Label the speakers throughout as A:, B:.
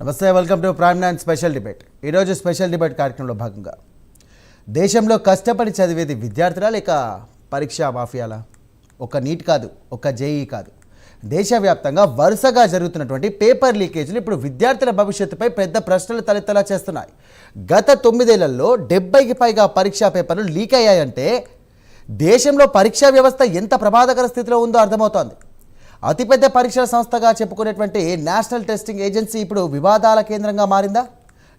A: నమస్తే, welcome to prime nine special debate. ఈరోజు special debate కార్యక్రమంలో భాగంగా దేశంలో కష్టపడి చదివేది విద్యార్థులా లేక పరీక్షా మాఫియాలా? ఒక నీట్ కాదు, ఒక జేఈ కాదు, దేశవ్యాప్తంగా వరుసగా జరుగుతున్నటువంటి పేపర్ లీకేజీలు ఇప్పుడు విద్యార్థుల భవిష్యత్తుపై పెద్ద ప్రశ్నలు తలెత్తలా చేస్తున్నాయి. గత 9 ఏళ్లలో 70కి పైగా పరీక్షా పేపర్లు లీక్ అయ్యాయంటే దేశంలో పరీక్షా వ్యవస్థ ఎంత ప్రమాదకర స్థితిలో ఉందో అర్థమవుతోంది. అతిపెద్ద పరీక్షల సంస్థగా చెప్పుకునేటువంటి నేషనల్ టెస్టింగ్ ఏజెన్సీ ఇప్పుడు వివాదాల కేంద్రంగా మారిందా?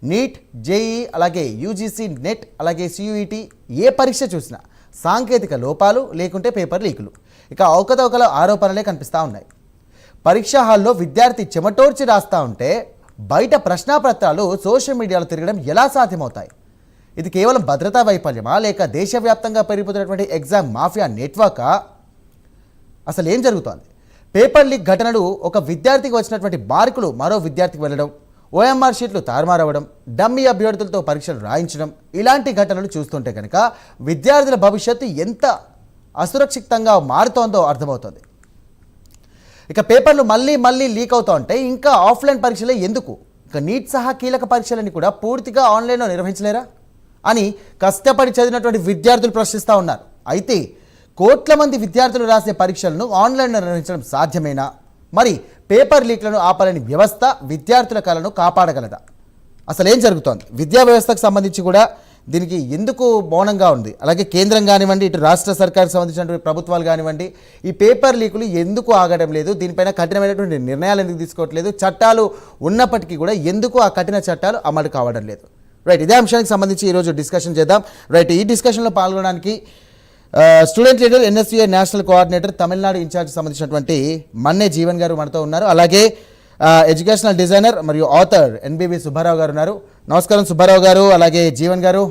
A: నీట్, జేఈ, అలాగే యూజీసీ నెట్, అలాగే సియూఈటీ ఏ పరీక్ష చూసినా సాంకేతిక లోపాలు లేకుంటే పేపర్ లీకులు, ఇక అవకతవకల ఆరోపణలే కనిపిస్తూ ఉన్నాయి. పరీక్షా హాల్లో విద్యార్థి చెమటోర్చి రాస్తూ ఉంటే బయట ప్రశ్నాపత్రాలు సోషల్ మీడియాలో తిరగడం ఎలా సాధ్యమవుతాయి? ఇది కేవలం భద్రతా వైఫల్యమా లేక దేశవ్యాప్తంగా పెరిగిపోతున్నటువంటి ఎగ్జామ్ మాఫియా నెట్వర్కా? అసలు ఏం జరుగుతోంది? పేపర్ లీక్ ఘటనలు, ఒక విద్యార్థికి వచ్చినటువంటి మార్కులు మరో విద్యార్థికి వెళ్ళడం, ఓఎంఆర్ షీట్లు తారుమారవడం, డమ్మీ అభ్యర్థులతో పరీక్షలు రాయించడం, ఇలాంటి ఘటనలు చూస్తుంటే కనుక విద్యార్థుల భవిష్యత్తు ఎంత అసురక్షితంగా మారుతోందో అర్థమవుతుంది. ఇక పేపర్లు మళ్ళీ లీక్ అవుతూ ఉంటే ఇంకా ఆఫ్లైన్ పరీక్షలే ఎందుకు? ఇక నీట్ సహా కీలక పరీక్షలని కూడా పూర్తిగా ఆన్లైన్లో నిర్వహించలేరా అని కష్టపడి చదివినటువంటి విద్యార్థులు ప్రశ్నిస్తూ ఉన్నారు. అయితే కోట్ల మంది విద్యార్థులు రాసే పరీక్షలను ఆన్లైన్లో నిర్వహించడం సాధ్యమేనా? మరి పేపర్ లీక్లను ఆపాలని వ్యవస్థ విద్యార్థుల కళను కాపాడగలదా? అసలు ఏం జరుగుతోంది? విద్యా వ్యవస్థకు సంబంధించి కూడా దీనికి ఎందుకు మౌనంగా ఉంది? అలాగే కేంద్రం కానివ్వండి, ఇటు రాష్ట్ర సర్కారుకు సంబంధించినటువంటి ప్రభుత్వాలు కానివ్వండి, ఈ పేపర్ లీకులు ఎందుకు ఆగడం లేదు? దీనిపైన కఠినమైనటువంటి నిర్ణయాలు ఎందుకు తీసుకోవట్లేదు? చట్టాలు ఉన్నప్పటికీ కూడా ఎందుకు ఆ కఠిన చట్టాలు అమలు కావడం లేదు? రైట్, ఇదే అంశానికి సంబంధించి ఈరోజు డిస్కషన్ చేద్దాం. రైట్, ఈ డిస్కషన్లో పాల్గొనడానికి student leader, NSUI national coordinator, Tamil Nadu in charge సంబంధించినటువంటి మన్నే జీవన్ గారు మనతో ఉన్నారు. అలాగే ఎడ్యుకేషనల్ డిజైనర్ మరియు ఆథర్ ఎన్బివి సుబ్బారావు గారు ఉన్నారు. నమస్కారం సుబ్బారావు గారు, అలాగే జీవన్ గారు.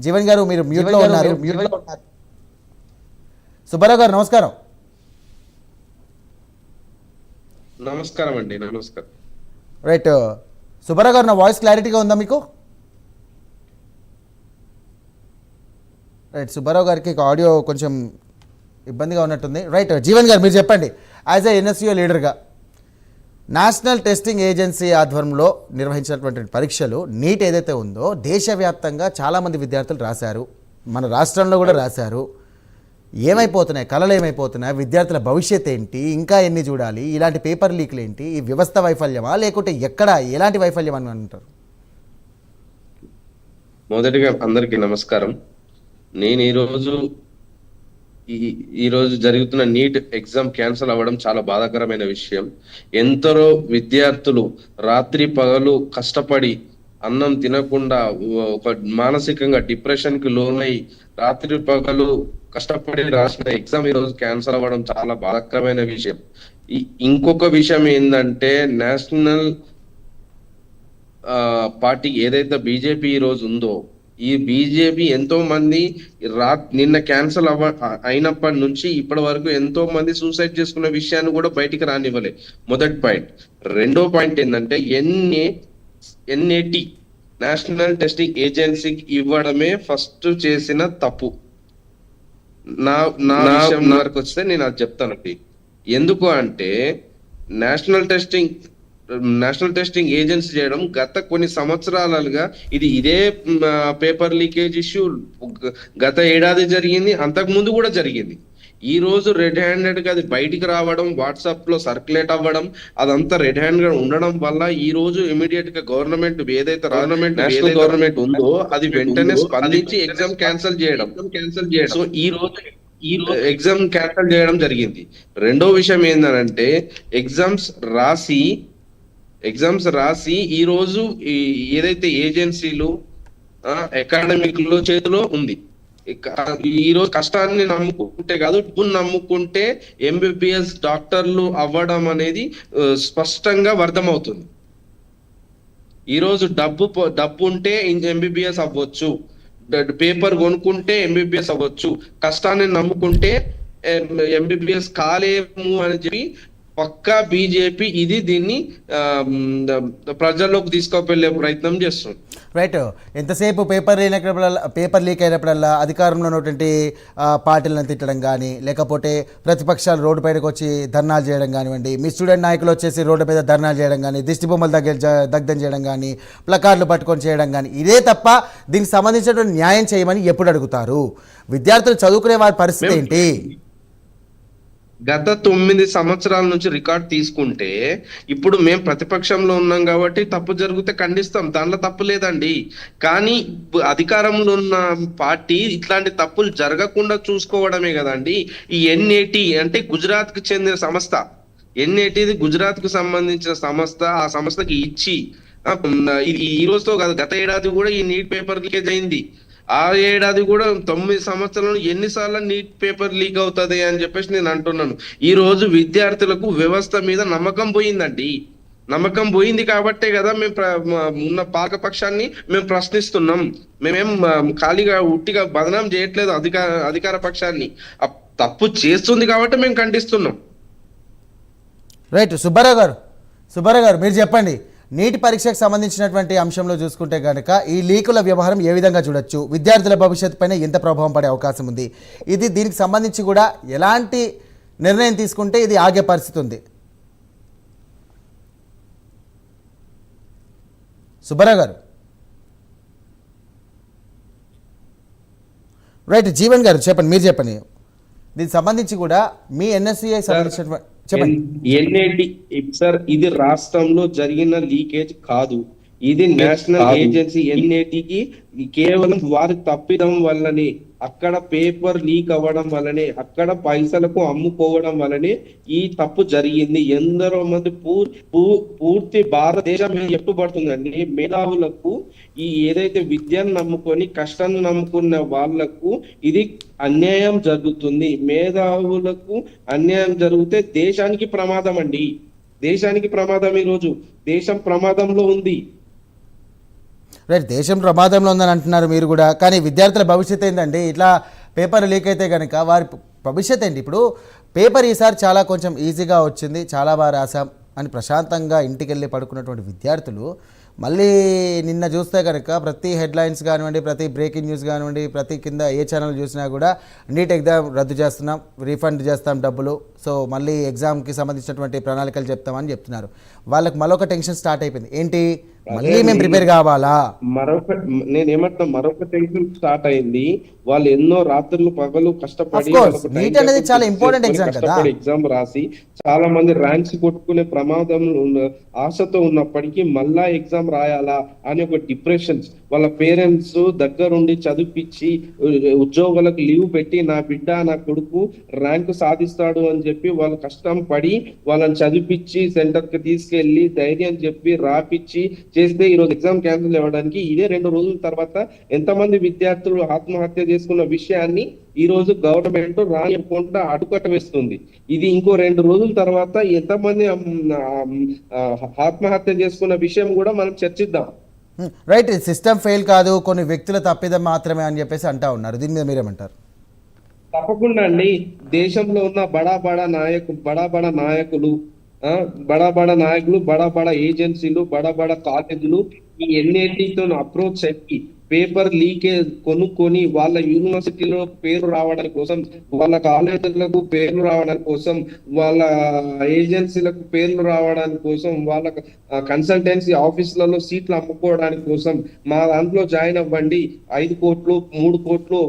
A: జీవన్ గారు మీరు మ్యూట్లో ఉన్నారు. సుబ్బారావు గారు నమస్కారం.
B: నమస్కారం అండి. నమస్కారం.
A: రైట్, సుబ్బారావు గారు, నా వాయిస్ క్లారిటీగా ఉందా మీకు? రైట్, సుబ్బారావు గారికి ఆడియో కొంచెం ఇబ్బందిగా ఉన్నట్టుంది. రైట్, జీవన్ గారు మీరు చెప్పండి, యాజ్ ఏ ఎన్ఎస్యుఏ లీడర్గా నేషనల్ టెస్టింగ్ ఏజెన్సీ ఆధ్వర్యంలో నిర్వహించినటువంటి పరీక్షలు నీట్ ఏదైతే ఉందో దేశవ్యాప్తంగా చాలామంది విద్యార్థులు రాశారు, మన రాష్ట్రంలో కూడా రాశారు. ఏమైపోతున్నాయి కళలు, ఏమైపోతున్నాయి విద్యార్థుల భవిష్యత్ ఏంటి, ఇంకా ఎన్ని చూడాలి? ఇలాంటి పేపర్ లీక్లు ఏంటి? ఈ వ్యవస్థ వైఫల్యమా లేకుంటే ఎక్కడ ఎలాంటి వైఫల్యం అని అంటారు?
B: మొదటిగా అందరికీ నమస్కారం. నేను ఈరోజు జరుగుతున్న నీట్ ఎగ్జామ్ క్యాన్సిల్ అవ్వడం చాలా బాధాకరమైన విషయం. ఎందరో విద్యార్థులు రాత్రి పగలు కష్టపడి అన్నం తినకుండా ఒక మానసికంగా డిప్రెషన్ కి లోనై రాత్రి పగలు కష్టపడి రాసిన ఎగ్జామ్ ఈరోజు క్యాన్సిల్ అవ్వడం చాలా బాధాకరమైన విషయం. ఇంకొక విషయం ఏంటంటే, నేషనల్ పార్టీ ఏదైతే బీజేపీ ఈ రోజు ఉందో, ఈ బీజేపీ ఎంతో మంది నిన్న క్యాన్సిల్ అయినప్పటి నుంచి ఇప్పటి వరకు ఎంతో మంది సూసైడ్ చేసుకున్న విషయాన్ని కూడా బయటికి రానివ్వలే. మొదటి పాయింట్. రెండో పాయింట్ ఏంటంటే, ఎన్ఏటి నేషనల్ టెస్టింగ్ ఏజెన్సీకి ఇవ్వడమే ఫస్ట్ చేసిన తప్పు. నా విషయం వరకు వస్తే నేను అది చెప్తానండి. ఎందుకు అంటే, నేషనల్ టెస్టింగ్ ఏజెన్సీ చేయడం గత కొన్ని సంవత్సరాలుగా ఇదే పేపర్ లీకేజ్ ఇష్యూ గత ఏడాది జరిగింది, అంతకు ముందు కూడా జరిగింది. ఈ రోజు రెడ్ హ్యాండెడ్ గా అది బయటికి రావడం, వాట్సాప్ లో సర్క్యులేట్ అవ్వడం, అదంతా రెడ్ హ్యాండ్ గా ఉండడం వల్ల ఈ రోజు ఇమీడియట్ గా గవర్నమెంట్ ఏదైతే నేషనల్ గవర్నమెంట్ ఉందో అది వెంటనే స్పందించి ఎగ్జామ్ క్యాన్సిల్ చేయడం. సో ఈ రోజు ఎగ్జామ్ క్యాన్సిల్ చేయడం జరిగింది. రెండో విషయం ఏంటంటే, ఎగ్జామ్స్ రాసి ఈ రోజు ఏదైతే ఏజెన్సీలు అకాడమిక్లు చేతిలో ఉంది. ఈ రోజు కష్టాన్ని నమ్ముకుంటే కాదు, డబ్బును నమ్ముకుంటే ఎంబీబీఎస్ డాక్టర్లు అవ్వడం అనేది స్పష్టంగా అర్థమవుతుంది. ఈ రోజు డబ్బు ఉంటే ఎంబీబీఎస్ అవ్వచ్చు, పేపర్ కొనుక్కుంటే ఎంబీబీఎస్ అవ్వచ్చు, కష్టాన్ని నమ్ముకుంటే ఎంబీబీఎస్ కాలేము అని చెప్పి పక్కా బీజేపీ దీన్ని ప్రజల్లోకి తీసుకువెళ్ళే ప్రయత్నం చేస్తుంది.
A: రైట్. ఎంతసేపు పేపర్ లీక్ అయినప్పుడల్లా అధికారంలో ఉన్నటువంటి పార్టీలను తిట్టడం కానీ, లేకపోతే ప్రతిపక్షాలు రోడ్డు పైనకి వచ్చి ధర్నాలు చేయడం కానివ్వండి, మీ స్టూడెంట్ నాయకులు వచ్చేసి రోడ్డు మీద ధర్నాలు చేయడం కానీ, దిష్టి బొమ్మలు దగ్ధం చేయడం కానీ, ప్లకార్డులు పట్టుకొని చేయడం కానీ, ఇదే తప్ప దీనికి సంబంధించినటువంటి న్యాయం చేయమని ఎప్పుడు అడుగుతారు? విద్యార్థులు చదువుకునే వారి పరిస్థితి ఏంటి?
B: గత 9 సంవత్సరాల నుంచి రికార్డ్ తీసుకుంటే ఇప్పుడు మేము ప్రతిపక్షంలో ఉన్నాం కాబట్టి తప్పు జరిగితే ఖండిస్తాం, దాంట్లో తప్పు లేదండి. కానీ అధికారంలో ఉన్న పార్టీ ఇట్లాంటి తప్పులు జరగకుండా చూసుకోవడమే కదండి. ఈ ఎన్ఏటి అంటే గుజరాత్ కు చెందిన సంస్థ, ఎన్ఏటిది గుజరాత్ కు సంబంధించిన సంస్థ. ఆ సంస్థకి ఇచ్చి ఈ రోజుతో కాదు, గత ఏడాది కూడా ఈ నీట్ పేపర్ లీకేజ్ అయింది. ఆ ఏడాది కూడా 9 సంవత్సరాలు ఎన్నిసార్లు నీట్ పేపర్ లీక్ అవుతుంది అని చెప్పేసి నేను అంటున్నాను. ఈ రోజు విద్యార్థులకు వ్యవస్థ మీద నమ్మకం పోయిందండి. నమ్మకం పోయింది కాబట్టే కదా మేము ఉన్న పాలకపక్షాన్ని మేము ప్రశ్నిస్తున్నాం. మేమేం ఖాళీగా ఉట్టిగా బదనాం చేయట్లేదు అధికార పక్షాన్ని. తప్పు చేస్తుంది కాబట్టి మేము ఖండిస్తున్నాం.
A: రైట్. సుబ్బారావు గారు మీరు చెప్పండి. నీటి పరీక్షకు సంబంధించినటువంటి అంశంలో చూసుకుంటే కనుక ఈ లీకుల వ్యవహారం ఏ విధంగా చూడొచ్చు? విద్యార్థుల భవిష్యత్తు పైన ఎంత ప్రభావం పడే అవకాశం ఉంది? దీనికి సంబంధించి కూడా ఎలాంటి నిర్ణయం తీసుకుంటే ఇది ఆగే పరిస్థితి ఉంది? సుబ్బారావు గారు. రైట్. జీవన్ గారు చెప్పండి, మీరు చెప్పండి. దీనికి సంబంధించి కూడా మీ ఎన్ఎస్సిఐ సంబంధించినటువంటి
B: ఎన్ఐటి సార్, ఇది రాష్ట్రంలో జరిగిన లీకేజ్ కాదు, ఇది నేషనల్ ఏజెన్సీ ఎన్ఐటికి కేవలం వారి తప్పిదం వల్లనే, అక్కడ పేపర్ లీక్ అవ్వడం వల్లనే, అక్కడ పైసలకు అమ్ముకోవడం వల్లనే ఈ తప్పు జరిగింది. ఎందరో మంది పూర్తి భారతదేశం ఎట్టుబడుతుందండి. మేధావులకు ఈ ఏదైతే విద్యను నమ్ముకొని కష్టాన్ని నమ్ముకున్న వాళ్లకు ఇది అన్యాయం జరుగుతుంది. మేధావులకు అన్యాయం జరిగితే దేశానికి ప్రమాదం అండి, దేశానికి ప్రమాదం. ఈరోజు దేశం ప్రమాదంలో ఉంది.
A: రైట్. దేశం ప్రమాదంలో ఉందని అంటున్నారు మీరు కూడా, కానీ విద్యార్థుల భవిష్యత్తు ఏంటండి? ఇట్లా పేపర్ లీక్ అయితే కనుక వారి భవిష్యత్తు ఏంటి? ఇప్పుడు పేపర్ ఈసారి చాలా కొంచెం ఈజీగా వచ్చింది, చాలా బాగా రాసాం అని ప్రశాంతంగా ఇంటికి వెళ్ళి పడుకున్నటువంటి విద్యార్థులు మళ్ళీ నిన్న చూస్తే కనుక ప్రతి హెడ్లైన్స్ కానివ్వండి, ప్రతి బ్రేకింగ్ న్యూస్ కానివ్వండి, ప్రతి కింద ఏ ఛానల్ చూసినా కూడా నీట్ ఎగ్జామ్ రద్దు చేస్తున్నాం, రీఫండ్ చేస్తాం డబ్బులు, సో మళ్ళీ ఎగ్జామ్కి సంబంధించినటువంటి ప్రణాళికలు చెప్తామని చెప్తున్నారు. వాళ్ళకి మరొక టెన్షన్ స్టార్ట్ అయిపోయింది. ఏంటి, మళ్ళీ మేము ప్రిపేర్ కావాలా?
B: మరొక టెన్షన్ స్టార్ట్ అయింది. వాళ్ళు ఎన్నో రాత్రులు పగలు కష్టపడి
A: నీట్ అనేది చాలా ఇంపార్టెంట్ ఎగ్జామ్ కదా,
B: ఎగ్జామ్ రాసి చాలా మంది ర్యాంక్స్ కొట్టుకునే ప్రమాదం ఆశతో ఉన్నప్పటికీ మళ్ళా ఎగ్జామ్ రాయాలా అని ఒక డిప్రెషన్. వాళ్ళ పేరెంట్స్ దగ్గరుండి చదివిపించి ఉద్యోగులకు లీవ్ పెట్టి నా బిడ్డ నా కొడుకు ర్యాంకు సాధిస్తాడు అని చెప్పి వాళ్ళు కష్టం పడి వాళ్ళని చదివిపించి సెంటర్ కి తీసుకెళ్లి ధైర్యం చెప్పి రాపిచ్చి చేస్తే ఈ రోజు ఎగ్జామ్ క్యాన్సిల్ అవ్వడానికి ఇదే 2 రోజుల తర్వాత ఎంతమంది విద్యార్థులు ఆత్మహత్య చేసుకున్న విషయాన్ని ఈ రోజు గవర్నమెంట్ రానివ్వకుండా అడ్డుకట్ట వేస్తుంది. ఇది ఇంకో 2 రోజుల తర్వాత ఎంతమంది ఆత్మహత్య చేసుకున్న విషయం కూడా మనం చర్చిద్దాం.
A: రైట్. సిస్టమ్ ఫెయిల్ కాదు, కొన్ని వ్యక్తుల తప్పిదం మాత్రమే అని చెప్పేసి అంటా ఉన్నారు. దీని మీద మీరేమంటారు?
B: తప్పకుండా అండి. దేశంలో ఉన్న బడా బడా నాయకులు, బడా బడా ఏజెన్సీలు, బడా కాలేజీలు ఈ ఎన్ఐటితో అప్రోచ్ అయ్యి పేపర్ లీకేజ్ కొనుక్కొని వాళ్ళ యూనివర్సిటీలో పేరు రావడం కోసం, వాళ్ళ కాలేజీలకు పేర్లు రావడం కోసం, వాళ్ళ ఏజెన్సీలకు పేర్లు రావడానికి కోసం, వాళ్ళ కన్సల్టెన్సీ ఆఫీసులలో సీట్లు అమ్ముకోవడానికి కోసం మా దాంట్లో జాయిన్ అవ్వండి, 5 కోట్లు 3 కోట్లు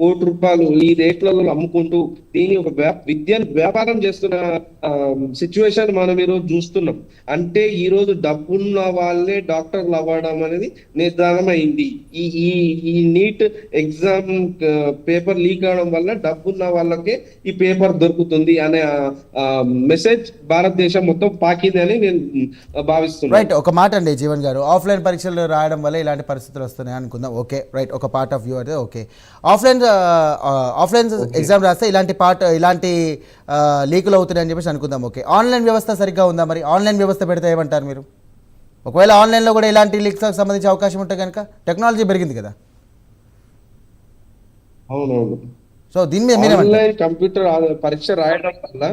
B: కోటి రూపాయలు ఈ రేట్లలో అమ్ముకుంటూ దీని ఒక విద్యను వ్యాపారం చేస్తున్న సిచ్యువేషన్ మనం ఈరోజు చూస్తున్నాం. అంటే ఈ రోజు డబ్బున్న వాళ్ళే డాక్టర్లు అవ్వడం అనేది నిర్ధారణ అయింది. ఈ నీట్ ఎగ్జామ్ పేపర్ లీక్ అవడం వల్ల డబ్బున్న వాళ్ళకే ఈ పేపర్ దొరుకుతుంది అనే మెసేజ్ భారతదేశం మొత్తం పాకింది అని నేను భావిస్తున్నాను.
A: రైట్. ఒక మాట అండి జీవన్ గారు, ఆఫ్లైన్ పరీక్షలు రాయడం వల్ల ఇలాంటి పరిస్థితులు వస్తున్నాయి అనుకుందాం. ఓకే, రైట్, ఒక పార్ట్ ఆఫ్ వ్యూ అయితే ఓకే. ఆఫ్లైన్ ఎగ్జామ్ రాస్తే ఇలాంటి లీకులు అవుతున్నాయని చెప్పేసి అనుకుందాం. ఓకే, ఆన్లైన్ వ్యవస్థ సరిగ్గా ఉందా? మరి ఆన్లైన్ వ్యవస్థ పెడితే ఏమంటారు మీరు? ఒకవేళ ఆన్లైన్లో కూడా ఇలాంటి లీక్స్కి సంబంధించి అవకాశం ఉంటే కనుక టెక్నాలజీ పెరిగింది కదా.
B: అవునవును.
A: సో దీని మీద మీరు
B: కంప్యూటర్ పరీక్ష రాయడం వల్ల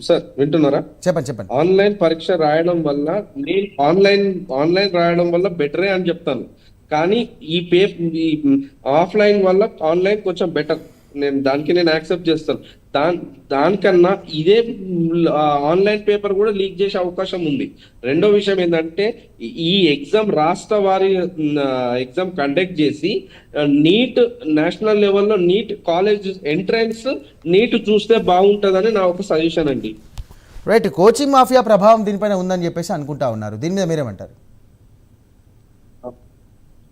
B: సార్ వింటున్నారా?
A: చెప్పండి చెప్పండి.
B: ఆన్లైన్ పరీక్ష రాయడం వల్ల నేను ఆన్లైన్ రాయడం వల్ల బెటరే అని చెప్తాను. కానీ ఈ ఆఫ్లైన్ వల్ల ఆన్లైన్ కొంచెం బెటర్. నేను యాక్సెప్ట్ చేస్తాను. దానికన్నా ఇదే ఆన్లైన్ పేపర్ కూడా లీక్ చేసే అవకాశం ఉంది. రెండో విషయం ఏంటంటే ఈ ఎగ్జామ్ రాష్ట్ర వారి ఎగ్జామ్ కండక్ట్ చేసి నీట్ నేషనల్ లెవెల్లో నీట్ కాలేజ్ ఎంట్రన్స్ నీట్ చూస్తే బాగుంటుందని నా ఒక సజెషన్ అండి.
A: రైట్, కోచింగ్ మాఫియా ప్రభావం దీనిపైన ఉందని చెప్పేసి అనుకుంటా ఉన్నారు. దీని మీద మీరేమంటారు?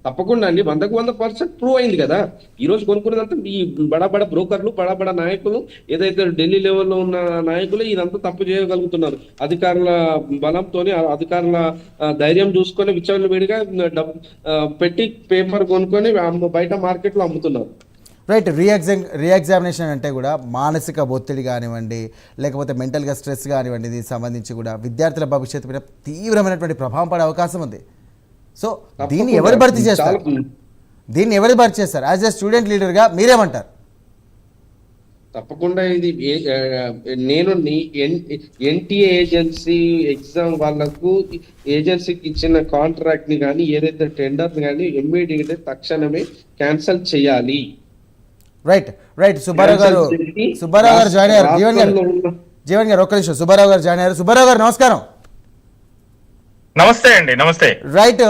B: తప్పకుండా అండి, 100% ప్రూవ్ అయింది కదా. ఈ రోజు కొనుక్కున్నదంతా ఈ బడా బ్రోకర్లు, బడా నాయకులు, ఏదైతే ఢిల్లీ లెవెల్లో ఉన్న నాయకులు ఇదంతా తప్పు చేయగలుగుతున్నారు. అధికారుల బలంతోని, అధికారుల ధైర్యం చూసుకొని విచ్చలవిడిగా డబ్బు పెట్టి పేపర్ కొనుక్కొని బయట మార్కెట్లో అమ్ముతున్నారు.
A: రైట్, రీఎగ్జామినేషన్ అంటే కూడా మానసిక ఒత్తిడి కానివ్వండి, లేకపోతే మెంటల్గా స్ట్రెస్ కానివ్వండి, దీనికి సంబంధించి కూడా విద్యార్థుల భవిష్యత్తు మీద తీవ్రమైనటువంటి ప్రభావం పడే అవకాశం ఉంది. సో దీన్ని ఎవరు భర్తీ చేస్తారు? యాజ్ ఎ స్టూడెంట్ లీడర్గా మీరేమంటారు?
B: తప్పకుండా ఇది నేను ఎన్టీఏ ఏజెన్సీ ఎగ్జామ్ వాళ్ళకు ఏజెన్సీకి ఇచ్చిన కాంట్రాక్ట్ ని కానీ ఏదైతే టెండర్ కానీ ఇమ్మీడియట్ తక్షణమే క్యాన్సిల్ చేయాలి.
A: రైట్, సుబ్బారావు గారు జాయిన్ అయ్యారు. జీవన్ గారు ఒక్క నిమిషం. సుబ్బారావు గారు జాయిన్ అయ్యారు. సుబ్బారావు గారు నమస్కారం.
C: నమస్తే అండి. నమస్తే.
A: రైట్,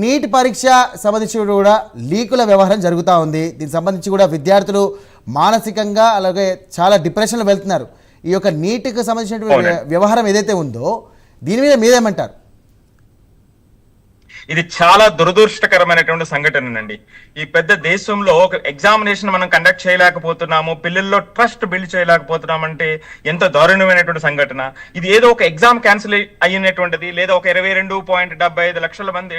A: నీట్ పరీక్ష సంబంధించి కూడా లీకుల వ్యవహారం జరుగుతూ ఉంది. దీనికి సంబంధించి కూడా విద్యార్థులు మానసికంగా అలాగే చాలా డిప్రెషన్లో వెళ్తున్నారు. ఈ యొక్క నీట్కి సంబంధించిన వ్యవహారం ఏదైతే ఉందో దీని మీద మీరేమంటారు?
C: ఇది చాలా దురదృష్టకరమైనటువంటి సంఘటన అండి. ఈ పెద్ద దేశంలో ఒక ఎగ్జామినేషన్ మనం కండక్ట్ చేయలేకపోతున్నాము, పిల్లల్లో ట్రస్ట్ బిల్డ్ చేయలేకపోతున్నామంటే ఎంతో దారుణమైనటువంటి సంఘటన. ఇది ఏదో ఒక ఎగ్జామ్ క్యాన్సిల్ అయినటువంటిది, లేదా ఒక 22.75 లక్షల మంది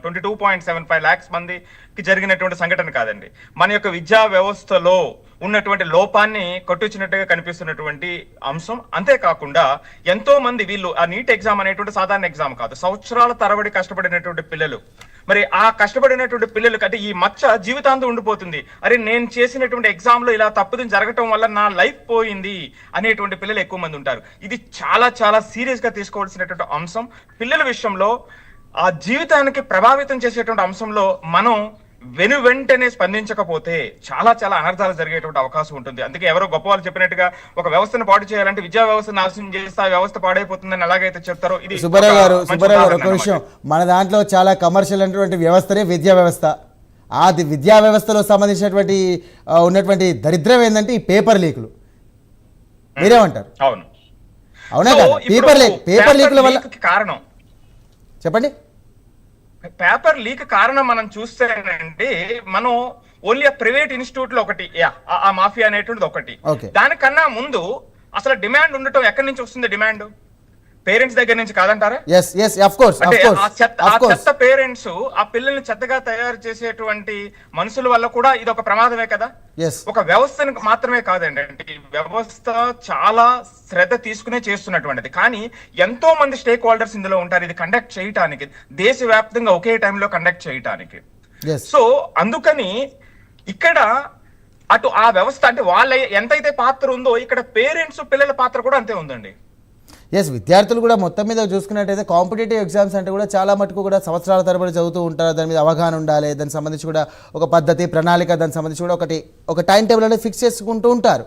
C: 22.75 lakhs మందికి జరిగినటువంటి సంఘటన కాదండి. మన యొక్క విద్యా వ్యవస్థలో ఉన్నటువంటి లోపాన్ని కొట్టుచ్చినట్టుగా కనిపిస్తున్నటువంటి అంశం. అంతేకాకుండా ఎంతో మంది వీళ్ళు ఆ నీట్ ఎగ్జామ్ అనేటువంటి సాధారణ ఎగ్జామ్ కాదు, సంవత్సరాల తరబడి కష్టపడినటువంటి పిల్లలు. మరి ఆ కష్టపడినటువంటి పిల్లలకి అంటే ఈ మచ్చ జీవితాంతం ఉండిపోతుంది. అరే నేను చేసినటువంటి ఎగ్జామ్ లో ఇలా తప్పుదని జరగటం వల్ల నా లైఫ్ పోయింది అనేటువంటి పిల్లలు ఎక్కువ మంది ఉంటారు. ఇది చాలా చాలా సీరియస్ గా తీసుకోవాల్సినటువంటి అంశం. పిల్లల విషయంలో ఆ జీవితానికి ప్రభావితం చేసేటువంటి అంశంలో మనం వెంటనే స్పందించకపోతే చాలా చాలా అనర్థాలు జరిగేటువంటి అవకాశం ఉంటుంది. అందుకే ఎవరో గొప్ప వాళ్ళు చెప్పినట్టుగా ఒక వ్యవస్థను పాడు చేయాలంటే విద్యా వ్యవస్థ నాశనం చేస్తే ఆ వ్యవస్థ పాడైపోతుందని ఎలాగైతే చెప్తారో ఇది.
A: సుబ్బారావు గారు ఒక విషయం, మన దాంట్లో చాలా కమర్షియల్ అయినటువంటి వ్యవస్థనే విద్యా వ్యవస్థ. ఆ విద్యా వ్యవస్థలో సంబంధించినటువంటి ఉన్నటువంటి దరిద్రం ఏంటంటే ఈ పేపర్ లీకులు. మీరేమంటారు? అవునా కదా? పేపర్ లీకుల వల్ల కారణం చెప్పండి.
C: పేపర్ లీక్ కారణం మనం చూస్తేనండి, మనం ఓన్లీ ప్రైవేట్ ఇన్స్టిట్యూట్ లో ఒకటి ఆ మాఫియా అనేటువంటిది ఒకటి. దానికన్నా ముందు అసలు డిమాండ్ ఉండటం ఎక్కడి నుంచి వస్తుంది? డిమాండ్ పేరెంట్స్ దగ్గర నుంచి కాదంటారా? చెత్త పేరెంట్స్ ఆ పిల్లల్ని చెత్తగా తయారు చేసేటువంటి మనుషుల వల్ల కూడా ఇది ఒక ప్రమాదమే కదా. ఒక వ్యవస్థను మాత్రమే కాదండి, వ్యవస్థ చాలా శ్రద్ధ తీసుకునే చేస్తున్నటువంటిది. కానీ ఎంతో మంది స్టేక్ హోల్డర్స్ ఇందులో ఉంటారు ఇది కండక్ట్ చేయటానికి, దేశవ్యాప్తంగా ఒకే టైంలో కండక్ట్ చేయటానికి. సో అందుకని ఇక్కడ అటు ఆ వ్యవస్థ అంటే వాళ్ళ ఎంతైతే పాత్ర ఉందో ఇక్కడ పేరెంట్స్ పిల్లల పాత్ర కూడా అంతే ఉందండి.
A: విద్యార్థులు కూడా మొత్తం మీద చూసుకున్నట్టయితే కాంపిటేటివ్ ఎగ్జామ్స్ అంటే కూడా చాలా మటుకు కూడా సంవత్సరాల తరబడి చదువుతూ ఉంటారు. దాని మీద అవగాహన ఉండాలి, దానికి సంబంధించి కూడా ఒక పద్ధతి ప్రణాళిక, దానికి సంబంధించి కూడా ఒక టైం టేబుల్ అనేది ఫిక్స్ చేసుకుంటూ ఉంటారు.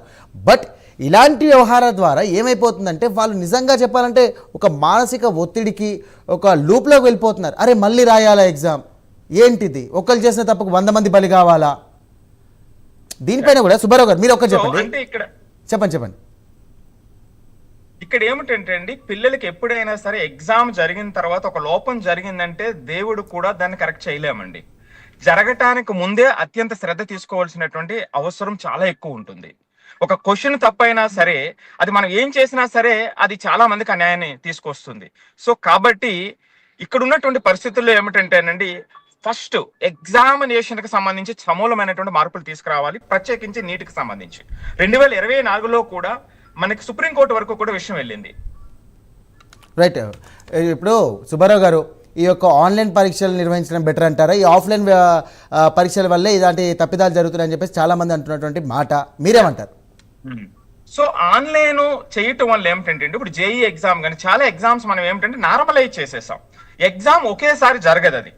A: బట్ ఇలాంటి వ్యవహారాల ద్వారా ఏమైపోతుందంటే వాళ్ళు నిజంగా చెప్పాలంటే ఒక మానసిక ఒత్తిడికి ఒక లూప్లోకి వెళ్ళిపోతున్నారు. అరే మళ్ళీ రాయాలా ఎగ్జామ్, ఏంటిది, ఒకళ్ళు చేసిన తప్పుకు 100 మంది బలి కావాలా? దీనిపైన కూడా సుబ్బారావు గారు మీరు ఒక్కరు చెప్పండి. చెప్పండి.
C: ఇక్కడ ఏమిటంటే అండి, పిల్లలకి ఎప్పుడైనా సరే ఎగ్జామ్ జరిగిన తర్వాత ఒక లోపం జరిగిందంటే దేవుడు కూడా దాన్ని కరెక్ట్ చేయలేమండి. జరగటానికి ముందే అత్యంత శ్రద్ధ తీసుకోవాల్సినటువంటి అవసరం చాలా ఎక్కువ ఉంటుంది. ఒక క్వశ్చన్ తప్పైనా సరే అది మనం ఏం చేసినా సరే అది చాలా మందికి అన్యాయాన్ని తీసుకొస్తుంది. సో కాబట్టి ఇక్కడ ఉన్నటువంటి పరిస్థితుల్లో ఏమిటంటేనండి, ఫస్ట్ ఎగ్జామినేషన్ కి సంబంధించి సమూలమైనటువంటి మార్పులు తీసుకురావాలి, ప్రత్యేకించి నీటికి సంబంధించి. 2024లో కూడా మనకి సుప్రీంకోర్టు వరకు కూడా విషయం వెళ్ళింది.
A: రైట్, ఇప్పుడు సుబ్బారావు గారు ఈ యొక్క ఆన్లైన్ పరీక్షలు నిర్వహించడం బెటర్ అంటారా? ఈ ఆఫ్లైన్ పరీక్షల వల్లే ఇలాంటి తప్పిదాలు జరుగుతున్నాయని చెప్పేసి చాలా మంది అంటున్నటువంటి మాట, మీరేమంటారు?
C: సో ఆన్లైన్ చేయటం వల్ల ఏమిటంటే ఇప్పుడు జేఈ ఎగ్జామ్ కానీ చాలా ఎగ్జామ్స్ మనం ఏమిటంటే నార్మలైజ్ చేసేసాం. ఎగ్జామ్ ఒకేసారి జరగదు, అది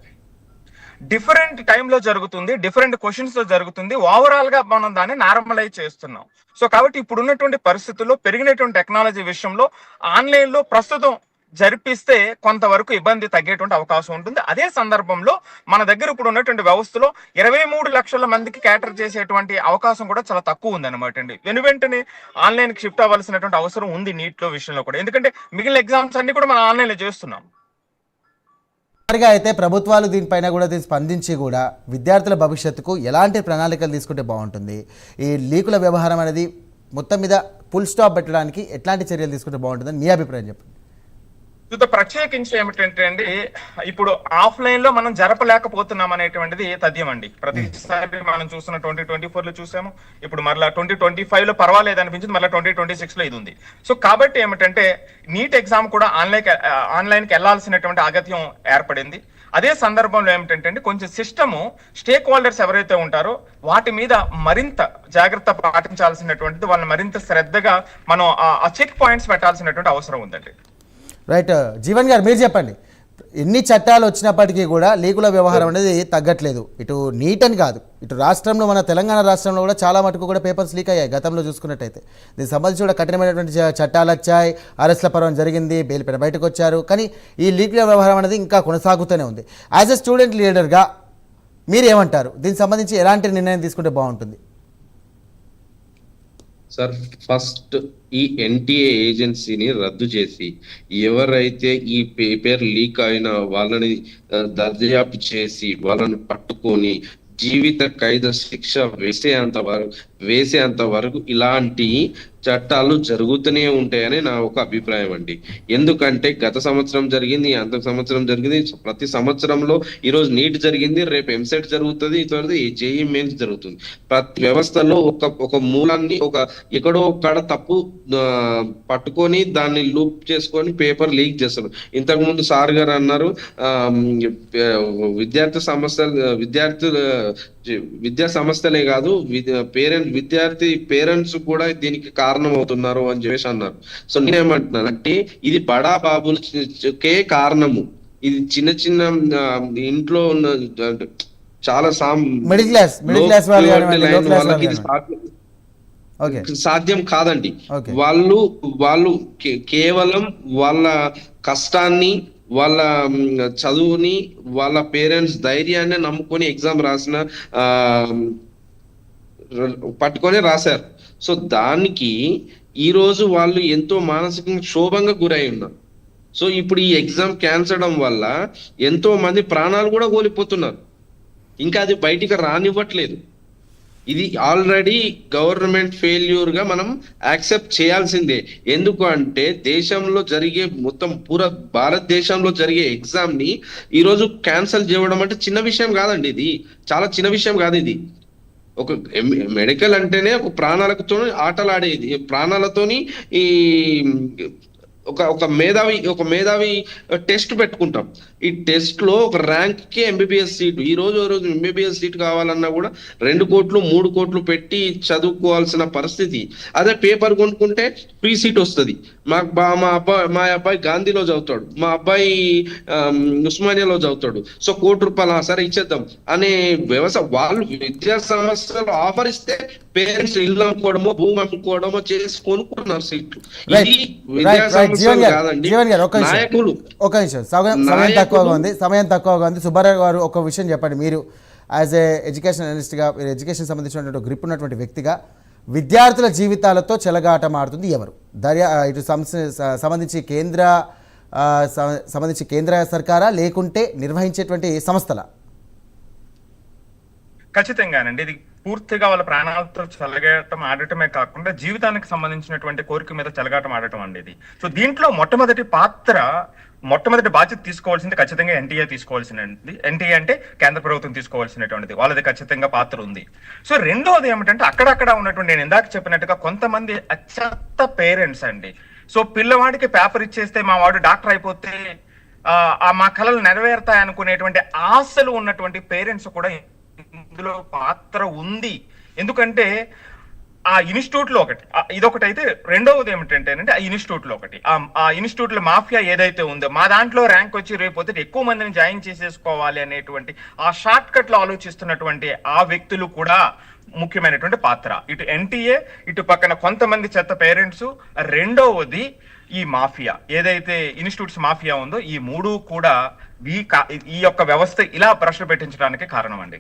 C: డిఫరెంట్ టైంలో జరుగుతుంది, డిఫరెంట్ క్వశ్చన్స్ లో జరుగుతుంది. ఓవరాల్ గా మనం దాన్ని నార్మలైజ్ చేస్తున్నాం. సో కాబట్టి ఇప్పుడు ఉన్నటువంటి పరిస్థితుల్లో పెరిగినటువంటి టెక్నాలజీ విషయంలో ఆన్లైన్ లో ప్రస్తుతం జరిపిస్తే కొంతవరకు ఇబ్బంది తగ్గేటువంటి అవకాశం ఉంటుంది. అదే సందర్భంలో మన దగ్గర ఇప్పుడు ఉన్నటువంటి వ్యవస్థలో 23 లక్షల మందికి క్యాటర్ చేసేటువంటి అవకాశం కూడా చాలా తక్కువ ఉంది అనమాట అండి. వెంటనే ఆన్లైన్ కి షిఫ్ట్ అవ్వాల్సినటువంటి అవసరం ఉంది నీట్ లో విషయంలో కూడా, ఎందుకంటే మిగిలిన ఎగ్జామ్స్ అన్ని కూడా మనం ఆన్లైన్ లో చేస్తున్నాం.
A: గా అయితే ప్రభుత్వాలు దీనిపైన కూడా స్పందించి కూడా విద్యార్థుల భవిష్యత్తుకు ఎలాంటి ప్రణాళికలు తీసుకుంటే బాగుంటుంది, ఈ లీకుల వ్యవహారం అనేది మొత్తం మీద ఫుల్ స్టాప్ పెట్టడానికి ఎట్లాంటి చర్యలు తీసుకుంటే బాగుంటుందని మీ అభిప్రాయం చెప్పండి.
C: ప్రత్యేకించి ఏమిటంటే అండి, ఇప్పుడు ఆఫ్లైన్ లో మనం జరపలేకపోతున్నాం అనేటువంటిది తథ్యం అండి. ప్రతిసారి మనం చూస్తున్న 2024 లో చూసాము, ఇప్పుడు మరలా 2025 లో పర్వాలేదు అనిపించింది, మరలా 2026 లో ఇది ఉంది. సో కాబట్టి ఏమిటంటే నీట్ ఎగ్జామ్ కూడా ఆన్లైన్ కి వెళ్లాల్సినటువంటి అగత్యం ఏర్పడింది. అదే సందర్భంలో ఏమిటంటే కొంచెం సిస్టము స్టేక్ హోల్డర్స్ ఎవరైతే ఉంటారో వాటి మీద మరింత జాగ్రత్త పాటించాల్సినటువంటిది, వాళ్ళని మరింత శ్రద్ధగా మనం ఆ చెక్ పాయింట్స్ పెట్టాల్సినటువంటి అవసరం ఉందండి.
A: రైట్, జీవన్ గారు మీరు చెప్పండి. ఎన్ని చట్టాలు వచ్చినప్పటికీ కూడా లీకుల వ్యవహారం అనేది తగ్గట్లేదు. ఇటు నీట్ అని కాదు, ఇటు రాష్ట్రంలో మన తెలంగాణ రాష్ట్రంలో కూడా చాలా మటుకు కూడా పేపర్స్ లీక్ అయ్యాయి గతంలో చూసుకున్నట్టయితే. దీనికి సంబంధించి కూడా కఠినమైనటువంటి చట్టాలు వచ్చాయి, అరెస్ట్ల పర్వం జరిగింది, బెయిల్ పైన బయటకు వచ్చారు. కానీ ఈ లీకుల వ్యవహారం అనేది ఇంకా కొనసాగుతూనే ఉంది. యాజ్ ఎ స్టూడెంట్ లీడర్గా మీరేమంటారు, దీనికి సంబంధించి ఎలాంటి నిర్ణయం తీసుకుంటే బాగుంటుంది?
B: సార్, ఫస్ట్ ఈ ఎన్టీఏ ఏజెన్సీని రద్దు చేసి ఎవరైతే ఈ పేపర్ లీక్ అయిన వాళ్ళని దర్యాప్తు చేసి వాళ్ళని పట్టుకొని జీవిత ఖైదు శిక్ష వేసేంత వరకు ఇలాంటి చట్టాలు జరుగుతూనే ఉంటాయని నా ఒక అభిప్రాయం అండి. ఎందుకంటే గత సంవత్సరం జరిగింది, అంత సంవత్సరం జరిగింది, ప్రతి సంవత్సరంలో ఈరోజు నీట్ జరిగింది, రేపు ఎంసెట్ జరుగుతుంది, జేఈ మెయిన్స్ జరుగుతుంది. ప్రతి వ్యవస్థలో ఒక మూలాన్ని ఎక్కడో ఒక్కడ తప్పు పట్టుకొని దాన్ని లూప్ చేసుకొని పేపర్ లీక్ చేస్తారు. ఇంతకు ముందు సార్ గారు అన్నారు, విద్యా సంస్థలే కాదు పేరెంట్స్ కూడా దీనికి కారణం అవుతున్నారు అని చెప్పేసి అన్నారు. సో నేనేమంటున్నాను అంటే ఇది బడా బాబులకే కారణము. ఇది చిన్న చిన్న ఇంట్లో ఉన్న చాలా
A: మిడిల్ క్లాస్
B: వాళ్ళకి సాధ్యం కాదండి. వాళ్ళు కేవలం వాళ్ళ కష్టాన్ని, వాళ్ళ చదువుని, వాళ్ళ పేరెంట్స్ ధైర్యాన్ని నమ్ముకొని ఎగ్జామ్ పట్టుకొని రాశారు. సో దానికి ఈ రోజు వాళ్ళు ఎంతో మానసికంగా క్షోభంగా గురై ఉన్నారు. సో ఇప్పుడు ఈ ఎగ్జామ్ క్యాన్సల్ అవడం వల్ల ఎంతో మంది ప్రాణాలు కూడా కోల్పోతున్నారు. ఇంకా అది బయటికి రానివ్వట్లేదు. ఇది ఆల్రెడీ గవర్నమెంట్ ఫెయిల్యూర్ గా మనం యాక్సెప్ట్ చేయాల్సిందే. ఎందుకు అంటే దేశంలో జరిగే మొత్తం భారతదేశంలో జరిగే ఎగ్జామ్ ని ఈ రోజు క్యాన్సిల్ చేయడం అంటే చిన్న విషయం కాదండి. ఇది చాలా చిన్న విషయం కాదు. ఇది ఒక మెడికల్ అంటేనే ఒక ప్రాణాలతో ఆటలాడేది, ప్రాణాలతోని ఈ ఒక మేధావి టెస్ట్ పెట్టుకుంటాం. ఈ టెస్ట్ లో ఒక ర్యాంక్ కి ఎంబీబీఎస్ సీటు, ఈ రోజు ఎంబీబీఎస్ సీట్ కావాలన్నా కూడా 2 కోట్లు 3 కోట్లు పెట్టి చదువుకోవాల్సిన పరిస్థితి. అదే పేపర్ కొనుక్కుంటే ఫ్రీ సీట్ వస్తుంది. మా అబ్బాయి గాంధీలో చదువుతాడు, మా అబ్బాయి ఉస్మానియాలో చదువుతాడు, సో ₹1 సరే ఇచ్చేద్దాం అనే వ్యవస్థ. వాళ్ళు విద్యా సంస్థలు ఆఫర్ ఇస్తే పేరెంట్స్ ఇల్లు అమ్ముకోవడమో భూమి అమ్ముకోవడమో చేసి కొనుక్కున్నారు సీట్లు. ఇది విద్యా సంస్థలు కాదండి, నాయకులు.
A: ఒక నిమిషం, సమయం తక్కువగా ఉంది. సుబ్బారావు గారు ఒక విషయం చెప్పండి. మీరు యాజ్ ఏ ఎడ్యుకేషన్ అనలిస్ట్గా, మీరు ఎడ్యుకేషన్ సంబంధించినటువంటి గ్రిప్ ఉన్నటువంటి వ్యక్తిగా, విద్యార్థుల జీవితాలతో చెలగాటం ఆడుతుంది ఎవరు? ఇటు సంబంధించి కేంద్ర సర్కారా లేకుంటే నిర్వహించేటువంటి సంస్థల?
C: ఖచ్చితంగానండి, ఇది పూర్తిగా వాళ్ళ ప్రాణాలతో చెలగాటం ఆడటమే కాకుండా జీవితానికి సంబంధించినటువంటి కోరిక మీద చెలగాటం ఆడటం అండి ఇది. సో దీంట్లో మొట్టమొదటి బాధ్యత తీసుకోవాల్సింది ఖచ్చితంగా ఎన్టీఏ తీసుకోవాల్సినది. ఎన్టీఏ అంటే కేంద్ర ప్రభుత్వం తీసుకోవాల్సినటువంటిది, వాళ్ళది ఖచ్చితంగా పాత్ర ఉంది. సో రెండోది ఏమిటంటే అక్కడక్కడ ఉన్నటువంటి, నేను ఇందాక చెప్పినట్టుగా కొంతమంది అత్యంత పేరెంట్స్ అండి. సో పిల్లవాడికి పేపర్ ఇచ్చేస్తే మా వాడు డాక్టర్ అయిపోతే మా కళలు నెరవేరుతాయి అనుకునేటువంటి ఆశలు ఉన్నటువంటి పేరెంట్స్ కూడా ఇందులో పాత్ర ఉంది. ఎందుకంటే ఆ ఇన్స్టిట్యూట్ లో ఒకటి ఇదొకటి అయితే, రెండవది ఏమిటంటేనంటే ఆ ఇన్స్టిట్యూట్ లో ఒకటి, ఆ ఇన్స్టిట్యూట్ లో మాఫియా ఏదైతే ఉందో, మా దాంట్లో ర్యాంక్ వచ్చి రేపు ఎక్కువ మందిని జాయిన్ చేసేసుకోవాలి అనేటువంటి ఆ షార్ట్ కట్ లో ఆలోచిస్తున్నటువంటి ఆ వ్యక్తులు కూడా ముఖ్యమైనటువంటి పాత్ర. ఇటు ఎన్టీఏ, ఇటు పక్కన కొంతమంది చెత్త పేరెంట్స్, రెండవది ఈ మాఫియా ఏదైతే ఇన్స్టిట్యూట్స్ మాఫియా ఉందో, ఈ మూడు కూడా ఈ యొక్క వ్యవస్థ ఇలా ప్రశ్న పెట్టించడానికి కారణం అండి.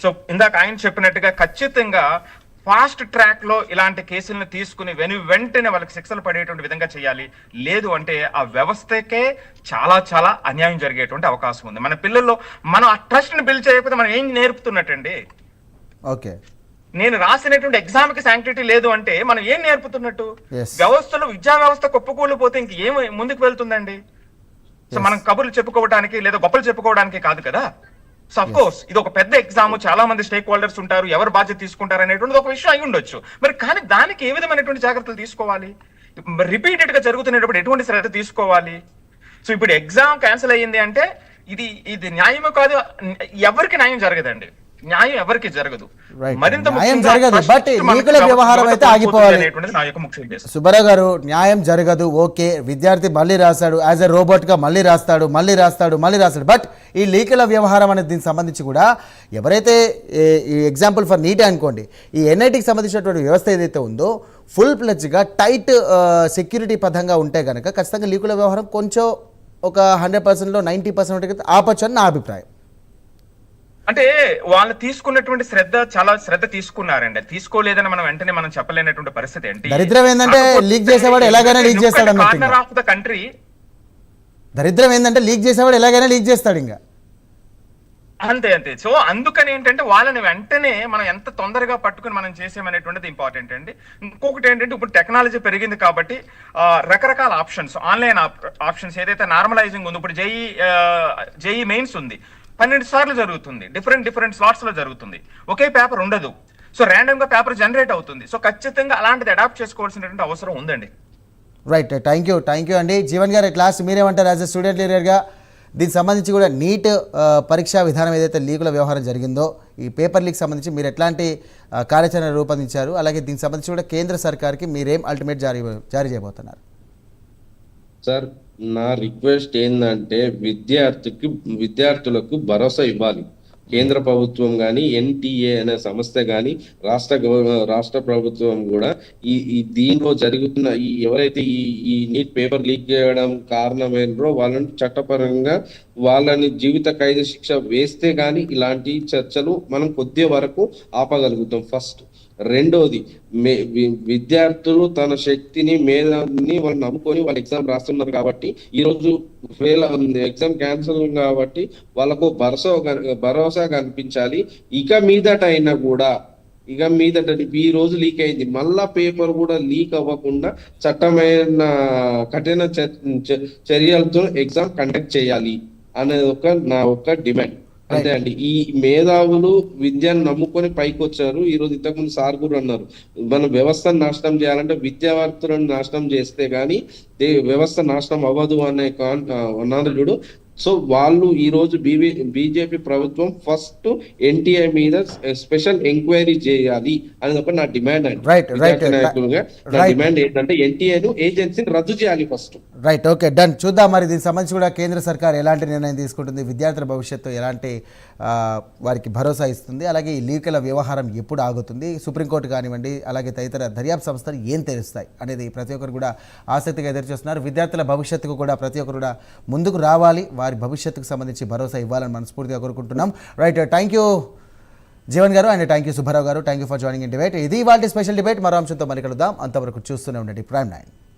C: సో ఇందాక ఆయన చెప్పినట్టుగా ఖచ్చితంగా ఫాస్ట్ ట్రాక్ లో ఇలాంటి కేసులను తీసుకుని వెంటనే వాళ్ళకి శిక్షలు పడేటువంటి విధంగా చేయాలి. లేదు అంటే ఆ వ్యవస్థకే చాలా చాలా అన్యాయం జరిగేటువంటి అవకాశం ఉంది. మన పిల్లల్లో మనం ఆ ట్రస్ట్ ని బిల్డ్ చేయకపోతే మనం ఏం నేర్పుతున్నట్టండి?
A: ఓకే,
C: నేను రాసినటువంటి ఎగ్జామ్ కి శాంక్టిటీ లేదు అంటే మనం ఏం నేర్పుతున్నట్టు? వ్యవస్థలో విద్యా వ్యవస్థ కుప్పకూలిపోతే ఇంక ఏం ముందుకు వెళ్తుందండి? సో మనం కబుర్లు చెప్పుకోవడానికి లేదా గొప్పలు చెప్పుకోవడానికి కాదు కదా. సో అఫ్ కోర్స్ ఇది ఒక పెద్ద ఎగ్జామ్, చాలా మంది స్టేక్ హోల్డర్స్ ఉంటారు, ఎవరు బాధ్యత తీసుకుంటారు అనేటువంటిది ఒక విషయం అయి ఉండొచ్చు. మరి కానీ దానికి ఏ విధమైనటువంటి జాగ్రత్తలు తీసుకోవాలి? రిపీటెడ్ గా జరుగుతున్నప్పుడు ఎటువంటి శ్రద్ధ తీసుకోవాలి? సో ఇప్పుడు ఎగ్జామ్ క్యాన్సిల్ అయ్యింది అంటే ఇది న్యాయమే కాదు, ఎవరికి న్యాయం జరగదండి. న్యాయం ఎవరికి జరగదు, మరింత
A: న్యాయం జరగదు. బట్ లీకుల వ్యవహారం అయితే ఆగిపోవాలి. సుబ్బారావు గారు, న్యాయం జరగదు, ఓకే, విద్యార్థి మళ్ళీ రాస్తాడు, యాజ్ ఎ రోబోట్ గా మళ్ళీ రాస్తాడు. బట్ ఈ లీకుల వ్యవహారం అనేది దీనికి సంబంధించి కూడా ఎవరైతే ఈ ఎగ్జాంపుల్ ఫర్ నీట్ అనుకోండి, ఈ ఎన్ఐటికి సంబంధించినటువంటి వ్యవస్థ ఏదైతే ఉందో ఫుల్ ప్లెడ్జ్గా టైట్ సెక్యూరిటీ పదంగా ఉంటే కనుక ఖచ్చితంగా లీకుల వ్యవహారం కొంచెం ఒక 100%లో 90% ఆపచ్చు అని నా అభిప్రాయం.
C: అంటే వాళ్ళు తీసుకున్నటువంటి చాలా శ్రద్ధ తీసుకున్నారండి. తీసుకోలేదని మనం వెంటనే మనం చెప్పలేనటువంటి పరిస్థితి ఏంటి?
A: దరిద్రం ఏంటంటే లీక్ చేసేవాడు ఎలాగైనా లీక్ చేస్తాడు అన్నట్టు.
C: కంట్రీ
A: దరిద్రం ఏంటంటే లీక్ చేసేవాడు ఎలాగైనా లీక్ చేస్తాడు ఇంకా
C: అంతే. సో అందుకని ఏంటంటే వాళ్ళని వెంటనే మనం ఎంత తొందరగా పట్టుకుని మనం చేసేమనేటువంటిది ఇంపార్టెంట్ అండి. ఇంకొకటి ఏంటంటే ఇప్పుడు టెక్నాలజీ పెరిగింది కాబట్టి రకరకాల ఆప్షన్స్, ఆన్లైన్ ఆప్షన్స్ ఏదైతే నార్మలైజింగ్ ఉంది, ఇప్పుడు జేఈ మెయిన్స్ ఉంది, 12 సార్లు జరుగుతుంది, డిఫరెంట్ స్లాట్స్ లో జరుగుతుంది, ఒకే పేపర్ ఉండదు. సో ర్యాండమ్ గా పేపర్ జనరేట్ అవుతుంది. సో ఖచ్చితంగా అలాంటిది అడాప్ట్ చేసుకోవాల్సినటువంటి అవసరం ఉందండి.
A: రైట్, థ్యాంక్ యూ అండి. జీవన్ గారు, క్లాస్ మీరేమంటారు యాజ్ ఎ స్టూడెంట్ లీడర్గా? దీనికి సంబంధించి కూడా నీట్ పరీక్షా విధానం ఏదైతే లీకుల వ్యవహారం జరిగిందో, ఈ పేపర్ లీక్ సంబంధించి మీరు ఎట్లాంటి కార్యాచరణ రూపొందించారు, అలాగే దీనికి సంబంధించి కూడా కేంద్ర సర్కార్కి మీరేం అల్టిమేట్ జారీ చేయబోతున్నారు?
B: సార్, నా రిక్వెస్ట్ ఏంటంటే విద్యార్థులకు భరోసా ఇవ్వాలి. కేంద్ర ప్రభుత్వం కానీ, ఎన్టీఏ అనే సంస్థ కానీ, రాష్ట్ర ప్రభుత్వం కూడా ఈ దీనిలో జరుగుతున్న ఎవరైతే ఈ నీట్ పేపర్ లీక్ చేయడం కారణమైనరో వాళ్ళని చట్టపరంగా వాళ్ళని జీవిత ఖైదు శిక్ష వేస్తే గానీ ఇలాంటి చర్చలు మనం కొద్ది వరకు ఆపగలుగుతాం. ఫస్ట్. రెండోది, విద్యార్థులు తన శక్తిని, మేధాని వాళ్ళు నమ్ముకొని వాళ్ళు ఎగ్జామ్ రాస్తున్నారు కాబట్టి ఈరోజు ఎగ్జామ్ క్యాన్సిల్ కాబట్టి వాళ్ళకు భరోసా కనిపించాలి. ఇక మీదట ఈ రోజు లీక్ అయింది, మళ్ళా పేపర్ కూడా లీక్ అవ్వకుండా చట్టమైన కఠిన చర్యలతో ఎగ్జామ్ కండక్ట్ చేయాలి అనేది నా డిమాండ్. అంతే అండి. ఈ మేధావులు విద్యను నమ్ముకొని పైకి వచ్చారు. ఈ రోజు ఇంతకుముందు సార్ కూడా అన్నారు, మన వ్యవస్థను నాశనం చేయాలంటే విద్యార్థులను నాశనం చేస్తే గానీ వ్యవస్థ నాశనం అవ్వదు అనే అన్నారు చూడు. సో వాళ్ళు ఈ రోజు బీజేపీ ప్రభుత్వం ఫస్ట్ ఎన్టీఐ మీద స్పెషల్ ఎంక్వైరీ చేయాలి అనేది ఒక నా డిమాండ్ అండి. నాయకులుగా నా డిమాండ్ ఏంటంటే ఎన్టీఐను ఏజెన్సీని రద్దు చేయాలి ఫస్ట్.
A: Right, okay, done. చూద్దాం మరి దీనికి సంబంధించి కూడా కేంద్ర సర్కార్ ఎలాంటి నిర్ణయం తీసుకుంటుంది, విద్యార్థుల భవిష్యత్తు ఎలాంటి వారికి భరోసా ఇస్తుంది, అలాగే ఈ లీకుల వ్యవహారం ఎప్పుడు ఆగుతుంది, సుప్రీంకోర్టు కానివ్వండి అలాగే తదితర దర్యాప్తు సంస్థలు ఏం తెలుస్తాయి అనేది ప్రతి ఒక్కరు కూడా ఆసక్తిగా ఎదురుచూస్తున్నారు. విద్యార్థుల భవిష్యత్తుకు కూడా ప్రతి ఒక్కరు కూడా ముందుకు రావాలి, వారి భవిష్యత్తుకు సంబంధించి భరోసా ఇవ్వాలని మనస్ఫూర్తిగా కోరుకుంటున్నాం. రైట్, థ్యాంక్ యూ జీవన్ గారు అండ్ థ్యాంక్ యూ సుబ్బారావు గారు. Thank you for joining in debate. ఇది ఇవాల్టి స్పెషల్ డిబేట్. మరో అంశంతో మళ్ళీ కలుద్దాం. అంతవరకు చూస్తూనే ఉండండి Prime 9.